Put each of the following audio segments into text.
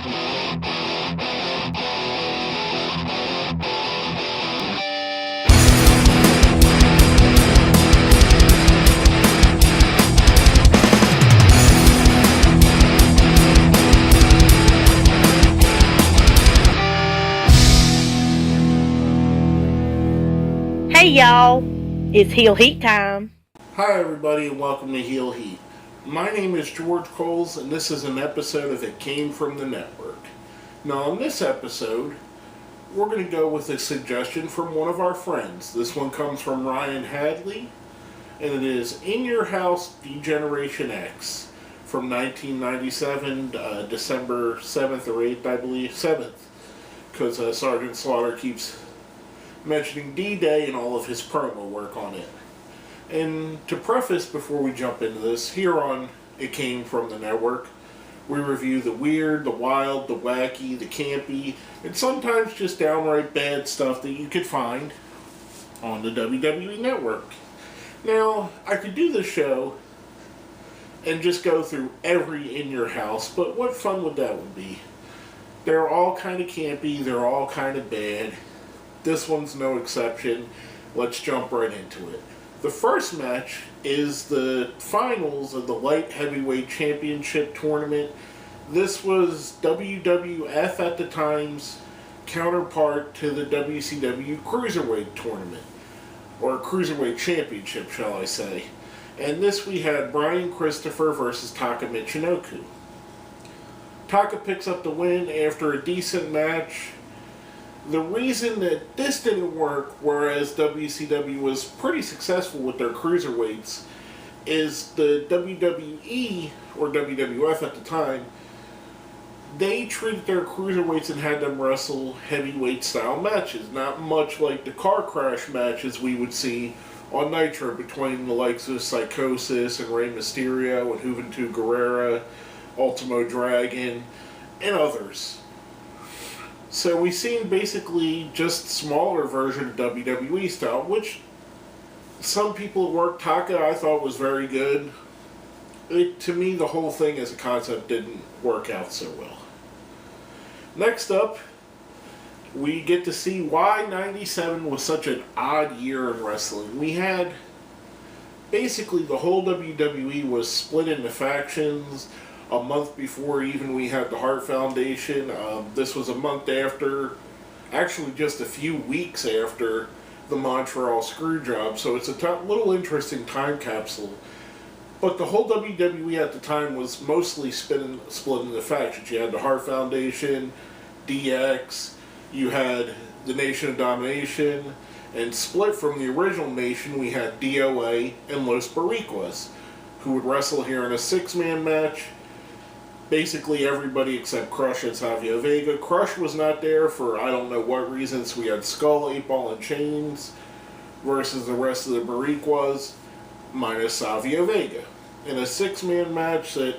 Hey y'all, it's Heel Heat time. Hi everybody and welcome to Heel Heat. My name is George Coles and this is an episode of It Came From the Network. Now on this episode, we're going to go with a suggestion from one of our friends. This one comes from Ryan Hadley and it is In Your House Degeneration X from 1997, December 7th or 8th, I believe, 7th, because Sergeant Slaughter keeps mentioning D-Day and all of his promo work on it. And to preface before we jump into this, here on It Came From the Network, we review the weird, the wild, the wacky, the campy, and sometimes just downright bad stuff that you could find on the WWE Network. Now, I could do this show and just go through every In Your House, but what fun would that be? They're all kind of campy, they're all kind of bad. This one's no exception. Let's jump right into it. The first match is the finals of the Light Heavyweight Championship Tournament. This was WWF at the time's counterpart to the WCW Cruiserweight Tournament, or Cruiserweight Championship, shall I say. And this we had Brian Christopher versus Taka Michinoku. Taka picks up the win after a decent match. The reason that this didn't work, whereas WCW was pretty successful with their cruiserweights, is the WWE, or WWF at the time, they treated their cruiserweights and had them wrestle heavyweight style matches, not much like the car crash matches we would see on Nitro between the likes of Psychosis and Rey Mysterio and Juventud Guerrera, Ultimo Dragon, and others. So we've seen basically just smaller version of WWE style, which some people at work, Taka, I thought was very good. To me, the whole thing as a concept didn't work out so well. Next up, we get to see why 97 was such an odd year in wrestling. We had basically the whole WWE was split into factions. A month before even we had the Hart Foundation. This was a month after, actually just a few weeks after the Montreal Screwjob, so it's a little interesting time capsule. But the whole WWE at the time was mostly split into factions. You had the Hart Foundation, DX, you had the Nation of Domination, and split from the original Nation we had DOA and Los Boricuas, who would wrestle here in a six-man match. Basically everybody except Crush and Savio Vega. Crush was not there for I don't know what reasons. We had Skull, 8-Ball, and Chains versus the rest of the Boricuas minus Savio Vega. In a six-man match that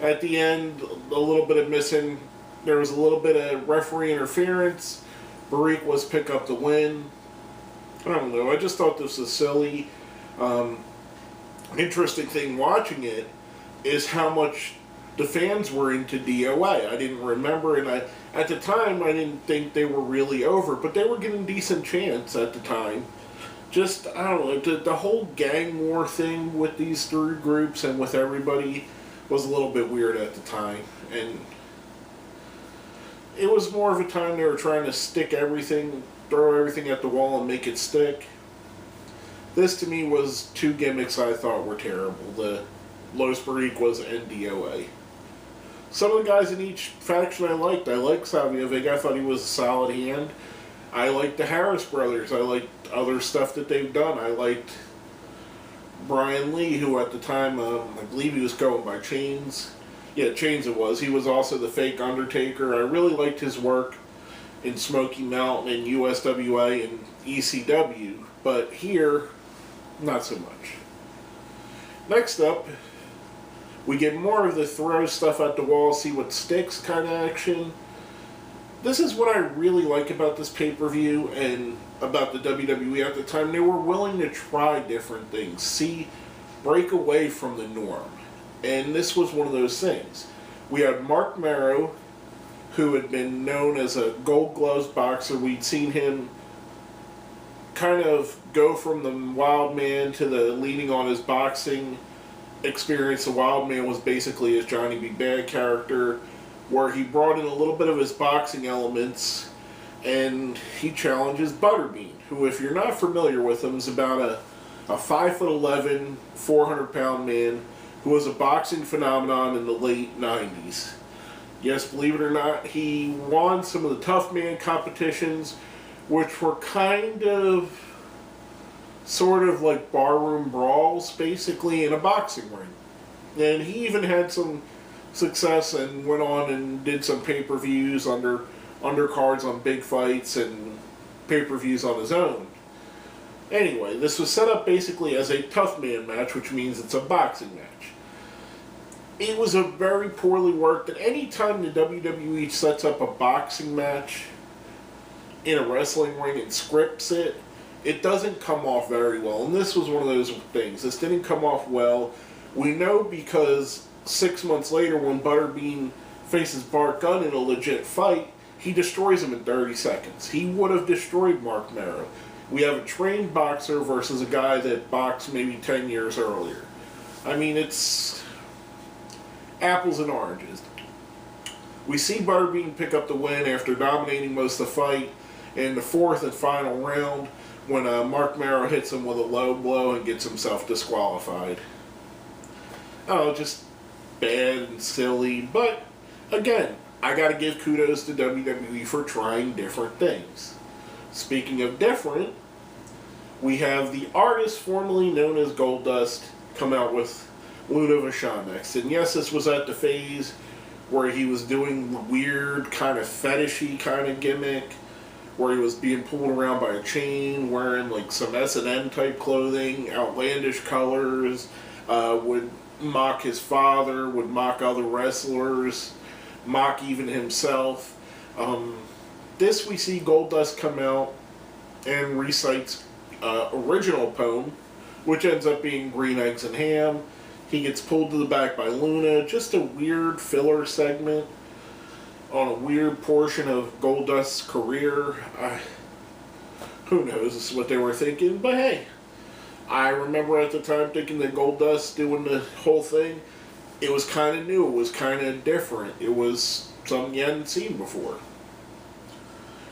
at the end, a little bit of missing. There was a little bit of referee interference. Boricuas pick up the win. I don't know. I just thought this was silly. Interesting thing watching it is how much the fans were into DOA. I didn't remember, and at the time I didn't think they were really over, but they were getting decent chants at the time. Just, I don't know, the whole gang war thing with these three groups and with everybody was a little bit weird at the time, and it was more of a time they were trying to stick everything, throw everything at the wall and make it stick. This to me was two gimmicks I thought were terrible. The Los Boricuas and DOA. Some of the guys in each faction I liked. I liked Savio Vega. I thought he was a solid hand. I liked the Harris brothers. I liked other stuff that they've done. I liked Brian Lee, who at the time, I believe he was going by Chains. Yeah, Chains it was. He was also the fake Undertaker. I really liked his work in Smoky Mountain and USWA and ECW. But here, not so much. Next up, we get more of the throw stuff at the wall, see what sticks kind of action. This is what I really like about this pay-per-view and about the WWE at the time. They were willing to try different things, break away from the norm. And this was one of those things. We had Mark Marrow, who had been known as a Gold Gloves boxer. We'd seen him kind of go from the Wild Man to the leaning on his boxing experience. The Wild Man was basically his Johnny B. Bad character, where he brought in a little bit of his boxing elements, and he challenges Butterbean, who, if you're not familiar with him, is about a 5'11", 400-pound man who was a boxing phenomenon in the late 90s. Yes, believe it or not, he won some of the tough man competitions, which were kind of sort of like barroom brawls, basically, in a boxing ring. And he even had some success and went on and did some pay-per-views undercards on big fights and pay-per-views on his own. Anyway, this was set up basically as a tough man match, which means it's a boxing match. It was a very poorly worked, and any time the WWE sets up a boxing match in a wrestling ring and scripts it, it doesn't come off very well. And this was one of those things. This didn't come off well. We know because 6 months later, when Butterbean faces Bart Gunn in a legit fight, he destroys him in 30 seconds. He would have destroyed Mark Marrow. We have a trained boxer versus a guy that boxed maybe 10 years earlier. I mean, it's apples and oranges. We see Butterbean pick up the win after dominating most of the fight in the fourth and final round when Mark Marrow hits him with a low blow and gets himself disqualified. Oh, just bad and silly, but again, I gotta give kudos to WWE for trying different things. Speaking of different, we have the artist formerly known as Goldust come out with Luna Vachon next. And yes, this was at the phase where he was doing weird, kind of fetishy kind of gimmick, where he was being pulled around by a chain, wearing like some S&M type clothing, outlandish colors, would mock his father, would mock other wrestlers, mock even himself. This we see Goldust come out and recites original poem, which ends up being Green Eggs and Ham. He gets pulled to the back by Luna. Just a weird filler segment on a weird portion of Goldust's career. Who knows? This is what they were thinking, but hey, I remember at the time thinking that Goldust doing the whole thing, it was kind of new, it was kind of different, it was something you hadn't seen before.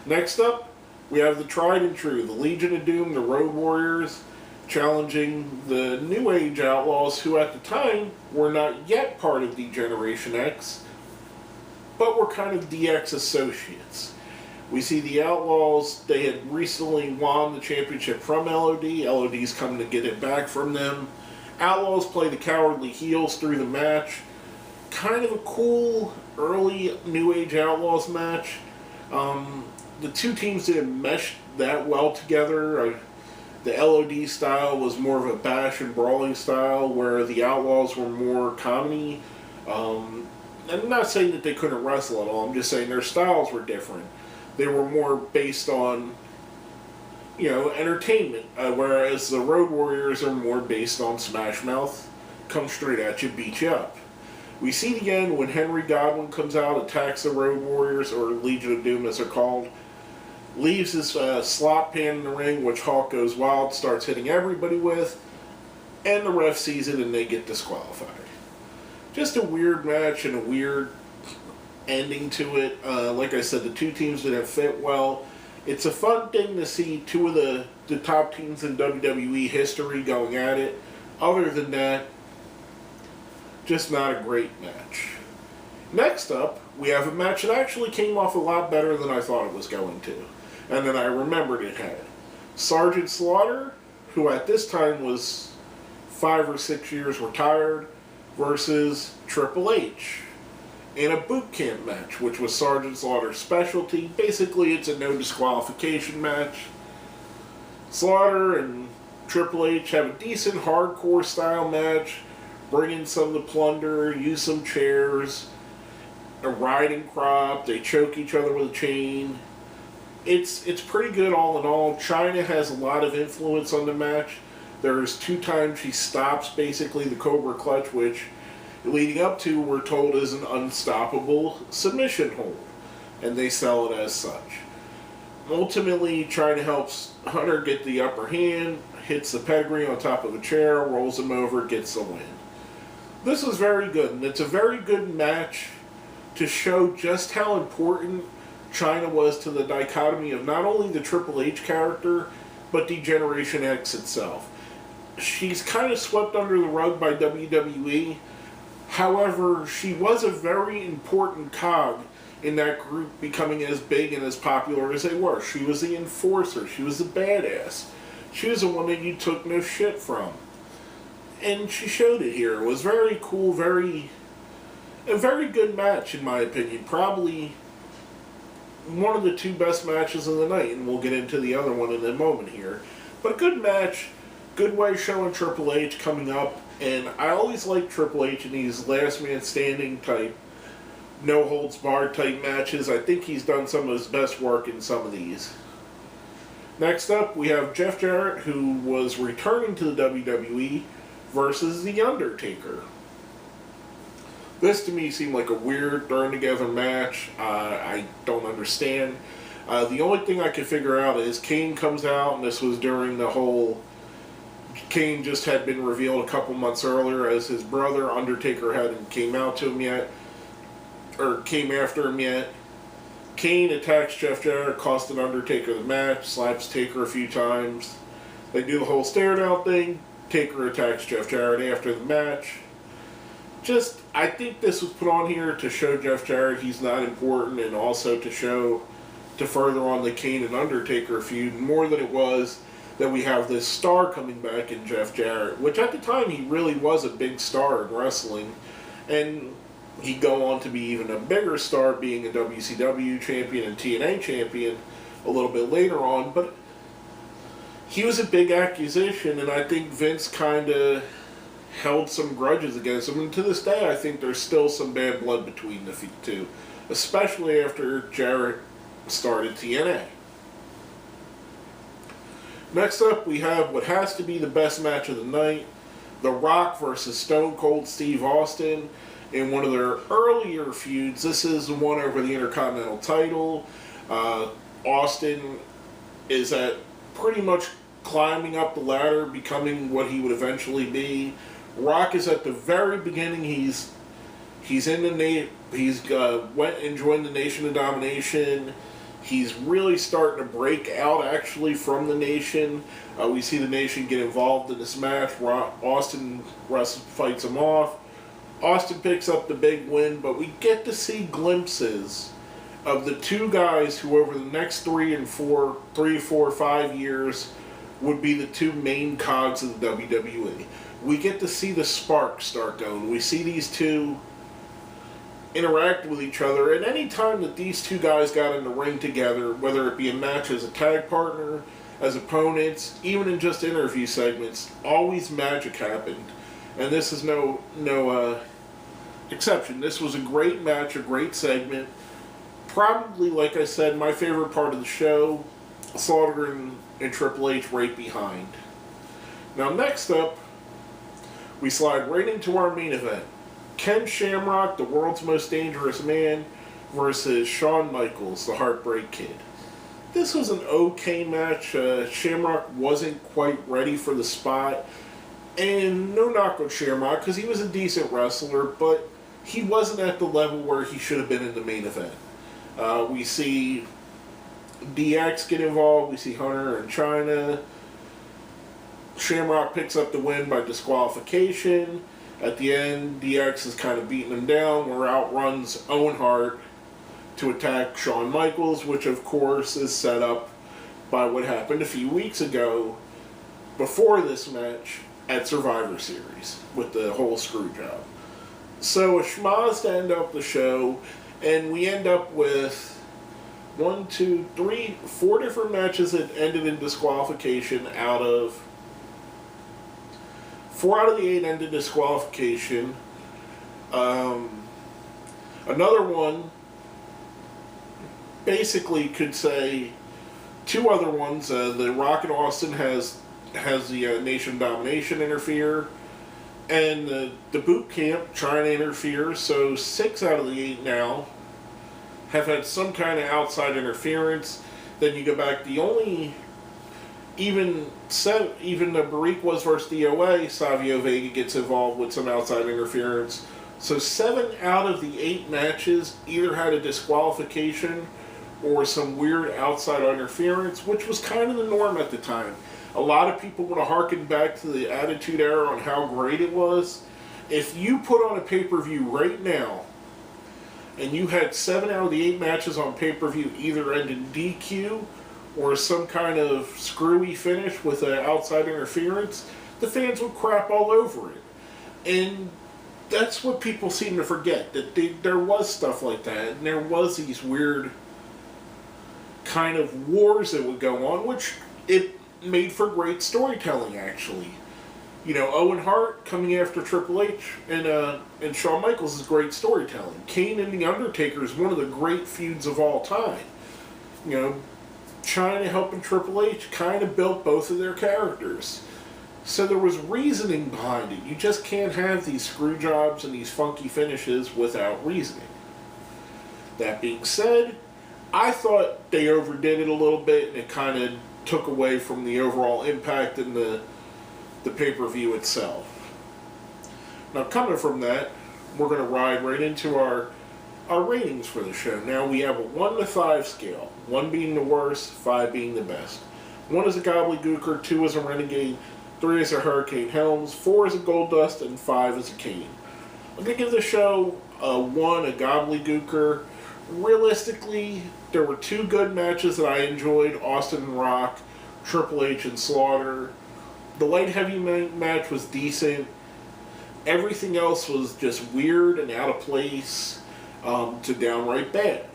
Next up, we have the tried and true, the Legion of Doom, the Road Warriors, challenging the New Age Outlaws, who at the time were not yet part of D-Generation X, but were kind of DX associates. We see the Outlaws, they had recently won the championship from LOD. LOD's coming to get it back from them. Outlaws play the cowardly heels through the match. Kind of a cool early New Age Outlaws match. The two teams didn't mesh that well together. The LOD style was more of a bash and brawling style, where the Outlaws were more comedy. I'm not saying that they couldn't wrestle at all. I'm just saying their styles were different. They were more based on, entertainment, whereas the Road Warriors are more based on smash mouth, come straight at you, beat you up. We see it again when Henry Godwin comes out, attacks the Road Warriors, or Legion of Doom as they're called, leaves his slot pan in the ring, which Hulk goes wild, starts hitting everybody with, and the ref sees it and they get disqualified. Just a weird match and a weird ending to it. Like I said, the two teams didn't fit well. It's a fun thing to see two of the top teams in WWE history going at it. Other than that, just not a great match. Next up, we have a match that actually came off a lot better than I thought it was going to. And then I remembered it had. Sergeant Slaughter, who at this time was 5 or 6 years retired, versus Triple H in a boot camp match, which was Sergeant Slaughter's specialty. Basically, it's a no disqualification match. Slaughter and Triple H have a decent hardcore style match, bring in some of the plunder, use some chairs, a riding crop, they choke each other with a chain. It's pretty good all in all. Chyna has a lot of influence on the match. There's 2 times she stops basically the Cobra Clutch, which leading up to, we're told, is an unstoppable submission hold, and they sell it as such. Ultimately, trying to help Hunter get the upper hand, hits the pedigree on top of a chair, rolls him over, gets the win. This was very good, and it's a very good match to show just how important Chyna was to the dichotomy of not only the Triple H character, but D-Generation X itself. She's kind of swept under the rug by WWE. However, she was a very important cog in that group becoming as big and as popular as they were. She was the enforcer. She was the badass. She was the one that you took no shit from. And she showed it here. It was very cool, a very good match in my opinion. Probably one of the two best matches of the night, and we'll get into the other one in a moment here. But a good match, good way showing Triple H coming up, and I always like Triple H in these last man standing type, no holds barred type matches. I think he's done some of his best work in some of these. Next up, we have Jeff Jarrett, who was returning to the WWE, versus The Undertaker. This to me seemed like a weird thrown together match. I don't understand. The only thing I could figure out is Kane comes out, and this was during the whole... Kane just had been revealed a couple months earlier as his brother. Undertaker hadn't came out to him yet, or came after him yet. Kane attacks Jeff Jarrett, costing Undertaker the match, slaps Taker a few times. They do the whole stare down thing. Taker attacks Jeff Jarrett after the match. I think this was put on here to show Jeff Jarrett he's not important, and also to further on the Kane and Undertaker feud, more than it was that we have this star coming back in Jeff Jarrett, which at the time he really was a big star in wrestling, and he'd go on to be even a bigger star, being a WCW champion and TNA champion a little bit later on, but he was a big acquisition, and I think Vince kind of held some grudges against him, and to this day I think there's still some bad blood between the two, especially after Jarrett started TNA. Next up, we have what has to be the best match of the night, The Rock versus Stone Cold Steve Austin in one of their earlier feuds. This is the one over the Intercontinental title. Austin is at pretty much climbing up the ladder, becoming what he would eventually be. Rock is at the very beginning. He's in the went and joined the Nation of Domination. He's really starting to break out actually from the Nation. We see the Nation get involved in this match. Austin fights him off. Austin picks up the big win, but we get to see glimpses of the two guys who over the next 3, 4, 5 years would be the two main cogs of the WWE. We get to see the spark start going. We see these two interact with each other, and any time that these two guys got in the ring together, whether it be a match as a tag partner, as opponents, even in just interview segments, always magic happened. And this is no exception. This was a great match, a great segment. Probably, like I said, my favorite part of the show. Slaughter and Triple H right behind. Now next up, we slide right into our main event. Ken Shamrock, the world's most dangerous man, versus Shawn Michaels, the Heartbreak Kid. This was an okay match. Shamrock wasn't quite ready for the spot. And no knock on Shamrock, because he was a decent wrestler, but he wasn't at the level where he should have been in the main event. We see DX get involved. We see Hunter and Chyna. Shamrock picks up the win by disqualification. At the end, DX is kind of beating him down, where outruns Owen Hart to attack Shawn Michaels, which of course is set up by what happened a few weeks ago before this match at Survivor Series with the whole screw job. So a schmaz to end up the show, and we end up with 4 different matches that ended in disqualification. 4 out of the 8 ended disqualification. Another one, basically could say 2 other ones. The Rock and Austin has the Nation Domination interfere, And the boot camp trying to interfere, so 6 out of the 8 now have had some kind of outside interference. Then you go back, the only, even the Bariquas versus DOA, Savio Vega gets involved with some outside interference. So 7 out of the 8 matches either had a disqualification or some weird outside interference, which was kind of the norm at the time. A lot of people would have harkened back to the Attitude Era on how great it was. If you put on a pay-per-view right now, and you had 7 out of the 8 matches on pay-per-view either end in DQ or some kind of screwy finish with an outside interference, the fans would crap all over it. And that's what people seem to forget, that there was stuff like that, and there was these weird kind of wars that would go on, which it made for great storytelling, actually. You know, Owen Hart coming after Triple H and Shawn Michaels is great storytelling. Kane and The Undertaker is one of the great feuds of all time. You know, China helping Triple H kind of built both of their characters. So there was reasoning behind it. You just can't have these screw jobs and these funky finishes without reasoning. That being said, I thought they overdid it a little bit, and it kind of took away from the overall impact in the pay-per-view itself. Now, coming from that, we're going to ride right into our ratings for the show. Now, we have a 1 to 5 scale, 1 being the worst, 5 being the best. 1 is a gobbledygooker, 2 is a renegade, 3 is a Hurricane Helms, 4 is a Goldust, and 5 is a Kane. I'm going to give the show a 1, a gobbledygooker. Realistically, there were 2 good matches that I enjoyed, Austin and Rock, Triple H and Slaughter. The light heavy match was decent. Everything else was just weird and out of place to downright bad.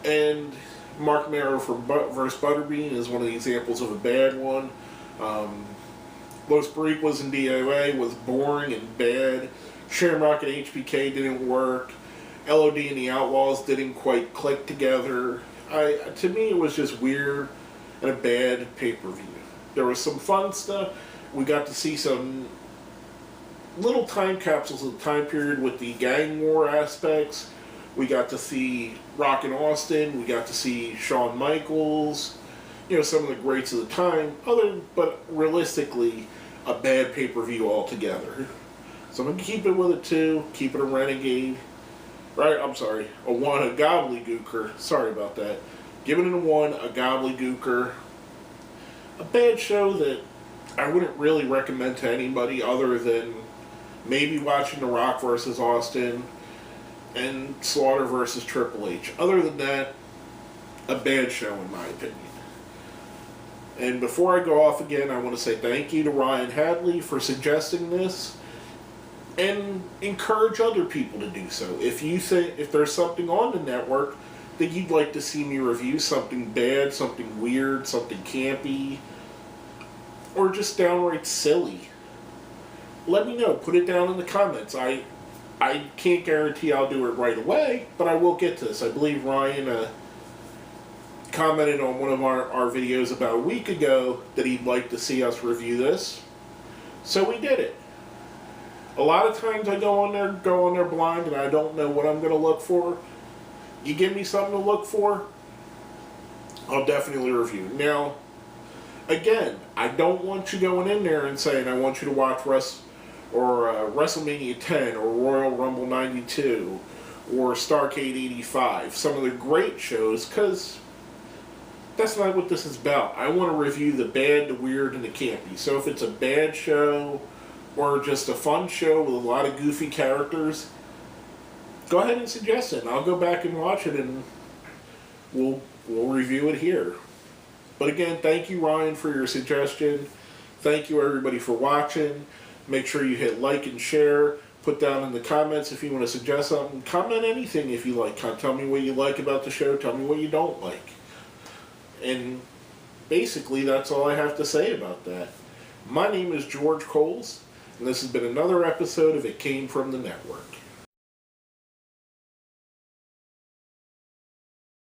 And Mark Marrow versus Butterbean is one of the examples of a bad one. Los Bariquas and DOA was boring and bad. Shamrock and HBK didn't work. LOD and the Outlaws didn't quite click together. To me, it was just weird and a bad pay-per-view. There was some fun stuff. We got to see some little time capsules of the time period with the gang war aspects. We got to see Rock and Austin. We got to see Shawn Michaels. You know, some of the greats of the time. But realistically, a bad pay-per-view altogether. So I'm going to keep it with a 2, keep it a renegade. Right, I'm sorry, a 1, a gobbledygooker. Sorry about that. Giving it a 1, a gobbledygooker. A bad show that I wouldn't really recommend to anybody other than maybe watching The Rock versus Austin and Slaughter versus Triple H. Other than that, a bad show in my opinion. And before I go off again, I want to say thank you to Ryan Hadley for suggesting this, and encourage other people to do so. If there's something on the network that you'd like to see me review, something bad, something weird, something campy, or just downright silly, let me know. Put it down in the comments. I can't guarantee I'll do it right away, but I will get to this. I believe Ryan commented on one of our videos about a week ago that he'd like to see us review this. So we did it. A lot of times I go on there blind and I don't know what I'm going to look for. You give me something to look for, I'll definitely review. Now, again, I don't want you going in there and saying I want you to watch WrestleMania 10 or Royal Rumble 92 or Starrcade 85, some of the great shows, because that's not what this is about. I want to review the bad, the weird, and the campy. So if it's a bad show or just a fun show with a lot of goofy characters, go ahead and suggest it, and I'll go back and watch it, and we'll review it here. But again, thank you, Ryan, for your suggestion. Thank you, everybody, for watching. Make sure you hit like and share. Put down in the comments if you want to suggest something. Comment anything if you like. Tell me what you like about the show. Tell me what you don't like. And basically, that's all I have to say about that. My name is George Coles, and this has been another episode of It Came From the Network.